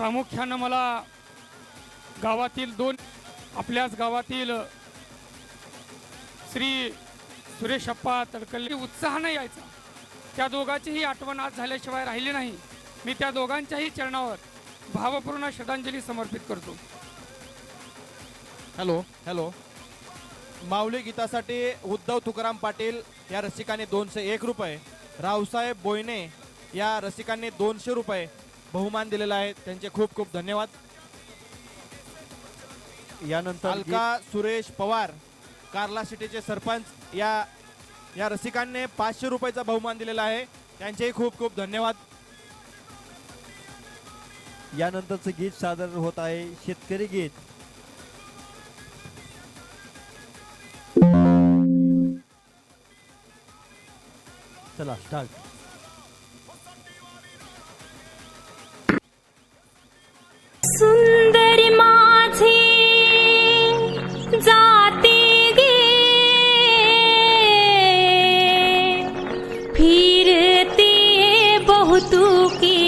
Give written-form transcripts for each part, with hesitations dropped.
प्रामुख्यानं मला गावातील दोन आपल्याच गावातील श्री सुरेशप्पा तडकल्ले उत्साहाने यायचा, त्या दोघांचीही आठवण आज झाल्याशिवाय राहिली नाही। मी त्या दोघांच्याही चरणावर भावपूर्ण श्रद्धांजली समर्पित करतो। हॅलो हॅलो, माऊली गीतासाठी उद्धव तुकाराम पाटील या रसिकाने 201 रुपये, रावसाहेब बोयने या रसिकांनी 200 रुपये बहुमान दिलेला आहे, त्यांचे खूप खूप धन्यवाद। यानंतर अलका सुरेश पवार कार्ला सिटीचे सरपंच या रसिकांनी 500 रुपयाचा बहुमान दिलेला आहे, त्यांचेही खूप खूप धन्यवाद। यानंतरचं गीत सादर होत आहे शेतकरी गीत। चला स्टार्ट। सुंदरी माझी जाते गे, फिरते बहुतुके,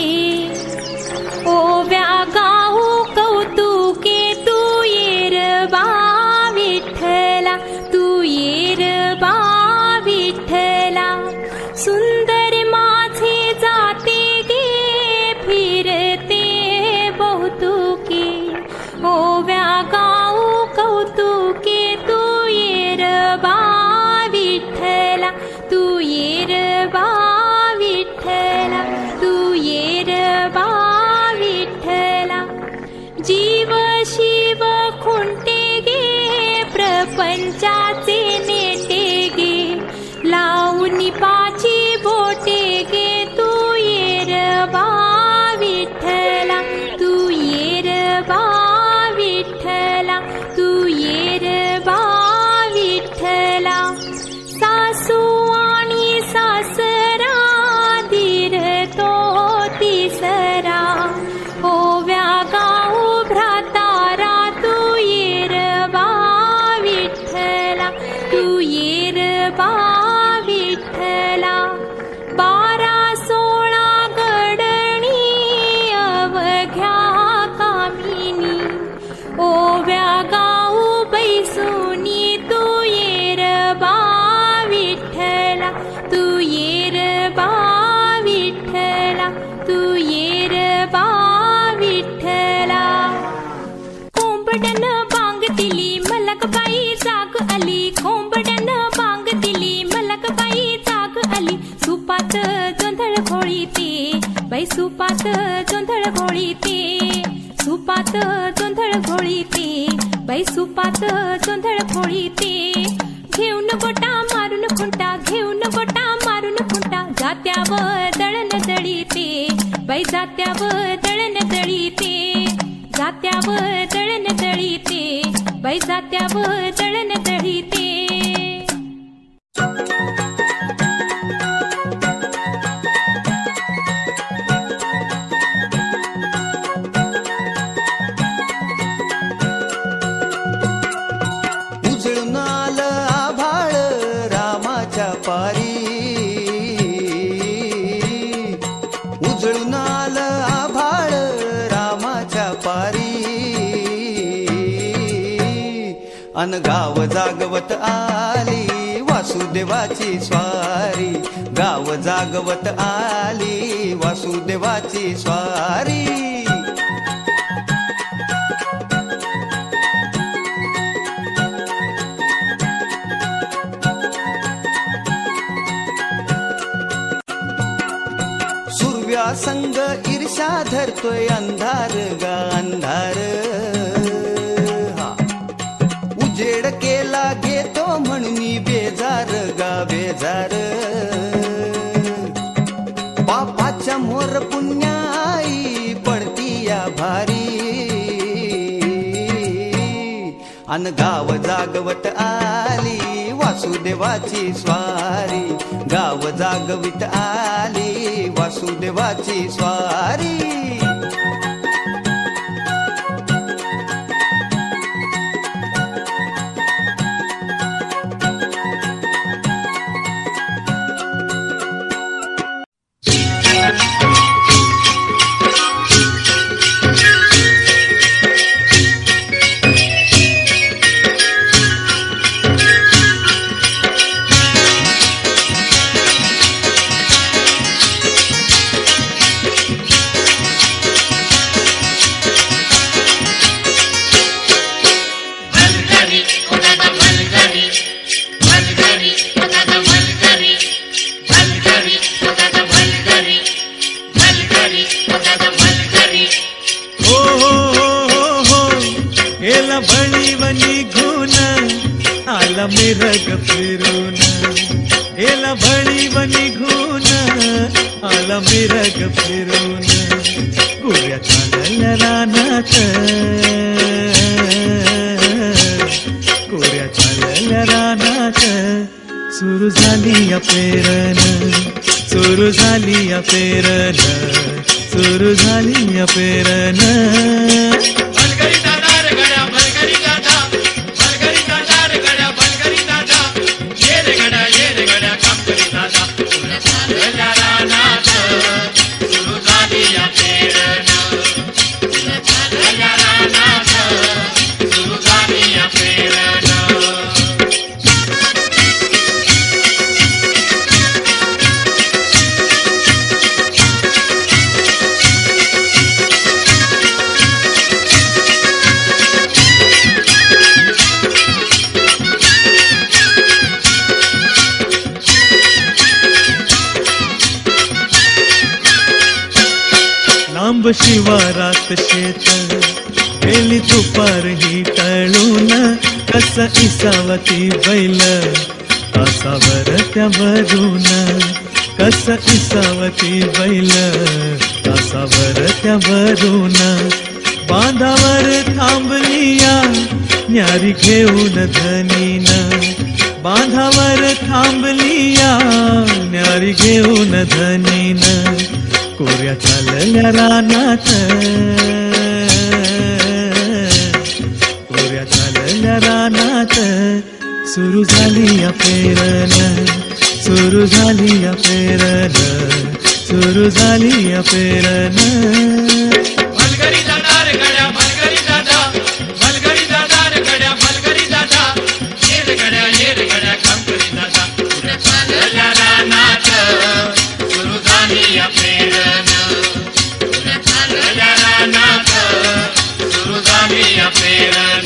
ओव्या गाऊ कौतुके, तू येर बा विठ्ठला, तू येर बा विठ्ठला। सुंदर माझे जाते गे, फिरते बहुतुके, ओव्या गाऊ कौतुके, तू येर बा विठ्ठला, तू येर बा विठ्ठला, तू येर बा विठ्ठला। जीव शिव खुंटे गे, प्रपंचाचे नेटे गे, लावून पाची बोटे गे, तू येर बा विठ्ठला, तू येर बा विठ्ठला, तू येर बा विठ्ठला। सासू आणि सासरा, धीर तो तिसरा, ओव्या गाऊ भ्रातारा, तू येर बा विठ्ठला, तू येर बा विठ्ठला। 12-16 गडणी अवघ्या कामिनी, ओव्या गाऊ बैसुनी, तू येर बा विठ्ठला, तू येर बा विठ्ठला, तू येर बा विठ्ठला। कोंबड्यानं बांग दिली मलकबाई जाग आली, कोंबड्यानं बांग दिली मलकबाई जाग आली। सुपात जोंधळ घोळीते बाई, सुपात जोंधळ घोळीते, सुपात जोंधळ घोळीते बाई, सुपात जोंधळ घोळीते। घेऊन गोटा मारून खुंटा, घेऊन गोटा मारून खुंटा, जात्यावर दळण दळीते बाई, जात्यावर दळण दळीते, जात्यावर दळण दळीते बाई, जात्यावर दळण दळीते। उजळून आलं आभाळ रामाच्या पारी, उजळून आलं आभाळ रामाच्या पारी, अन गाव जागवत आली वासुदेवाची स्वारी, गाव जागवत आली वासुदेवाची स्वारी। सुरव्या संग ईर्षा धरतोय अंधार गा अंधार, उजेड केला घेतो म्हणून बेजार गा बेजार। पापाच्या मोर पुण्याई पडती या भारी, अन गाव जागवत आली वासुदेवाची स्वारी, गाव जागवित आली वासुदेवाची स्वारी। बळीव निघून आला मिरग फिरून गेला बळीव निघून आला मिरग फिरून गुऱ्या चालल्या रानात गुऱ्या चालल्या रानात सुरू झाली या पेरण सुरू झाली या पेरण सुरू झाली या पेरण भलगरी दादा रे गड्या भलगरी दादा भलगरी दादा रे गड्या भलगरी दादा ये रे गड्या काम करी दादा तुला चालल्या रानात सुरू झाली या पेरण तुला चालल्या रानात सुरू झाली या पेरण लांब शिवारात शेत गेली तुपार ही टळून कस इसावती बैल तासावर त्या भरून कस इसावती बैल तासावर त्या भरून बांधावर थांबलिया न्यारी घेऊन धनीन बांधावर थांबलिया न्यारी घेऊन धनीन कोऱ्या चालल्या रानात कोऱ्या चालल्या रानात सुरू झाली या पेरण सुरू झाली या पेरण सुरू झाली या पेरण भलगरी दादा रे गड्या भलगरी दादा भलगरी दादा रे गड्या भलगरी दादा ये रे गड्या काम करी दादा तुला चालल्या रानात सुरू झाली या पेरण तुला चालल्या रानात सुरू झाली या पेरण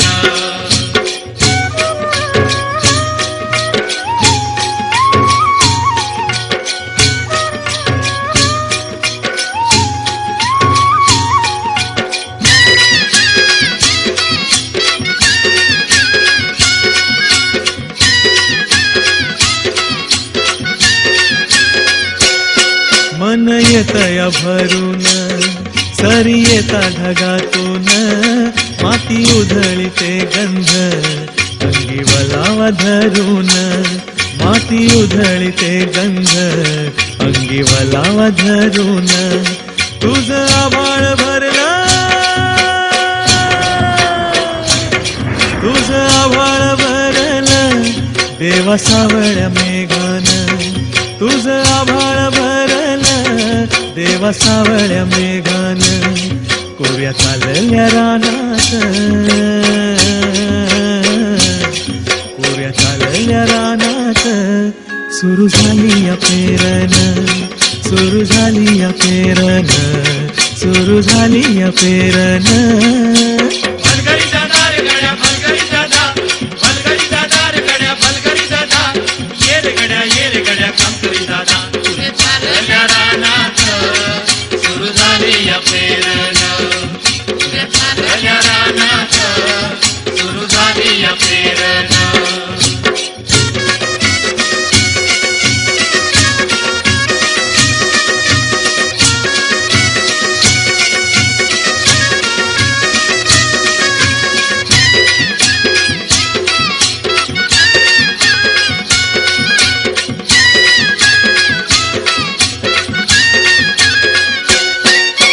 मन येतया भरून सरी येता ढगातून माती उधळीते गंध अंगी वलावा धरून माती उधळीते गंध अंगी वलावा धरून तुझ आभाळ भरलं तुझ आभाळ भरलं देवा सावळ्या मेघान तुझ आभाळ भरलं देवा सावळ्या मेघान कोऱ्या चालल्या रानात कोऱ्या चालल्या रानात सुरू झाली या पेरण सुरू झाली या पेरण सुरू झाली या पेरण भलगरी दादा रे गड्या भलगरी दादा भलगरी दादा रे गड्या भलगरी दादा ये रे गड्या काम करी दादा तुला चालल्या रानात सुरू झाली या पेरण तुला चालल्या रानात सुरू झाली या पेरण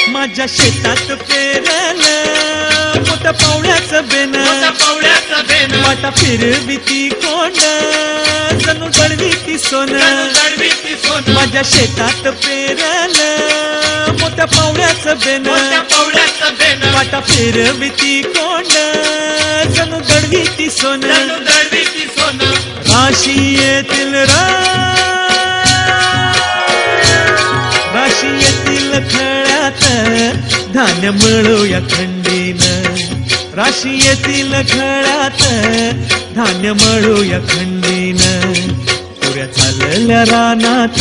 माझ्या शेतात पेरलं मोठ्या पावड्याचं बेन पवड्याचं बेन वाटा फिरविती कोंड जणू दळविती सोन दडवी ती सोन माझ्या शेतात पेरलं मोठ्या पावड्याचं बेन पवड्याचं बेन वाटा फिरविती कोंड जणू दळविती सोन दडवी ती सोन राशी येतील राशी येतील खळ्यात धान्य मिळूया खंडीन राशी येतील खळ्यात धान्य मिळूया खंडीन पुऱ्या चालल्या रानात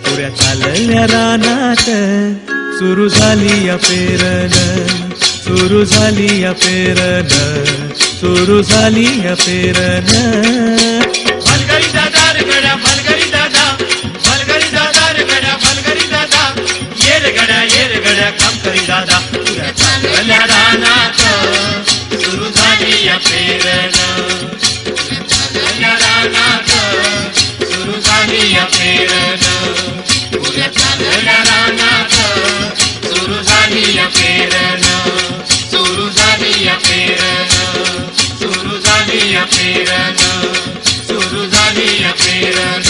पुऱ्या चालल्या रानात सुरू झाली या पेरण सुरू झाली या पेरन सुरू झाली या पेरन मलगरी दादा रे गड्या मलगरी दादा मलगरी दादा रे गड्या मलगरी दादा ये रे गड्या काम करी दादा तुझ्या चांगल्या रानात सुरू झाली या पेरन चांगल्या रानात सुरू झाली या पेरन तुझ्या चांगल्या रानात सुरू झाली या पेरन सुरू झाली या पेरन सुरू झाली या पेरन सुरू झाली या पेरन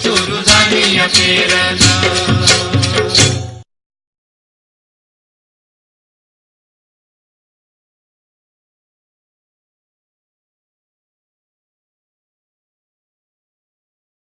सुरू झाली या पेरन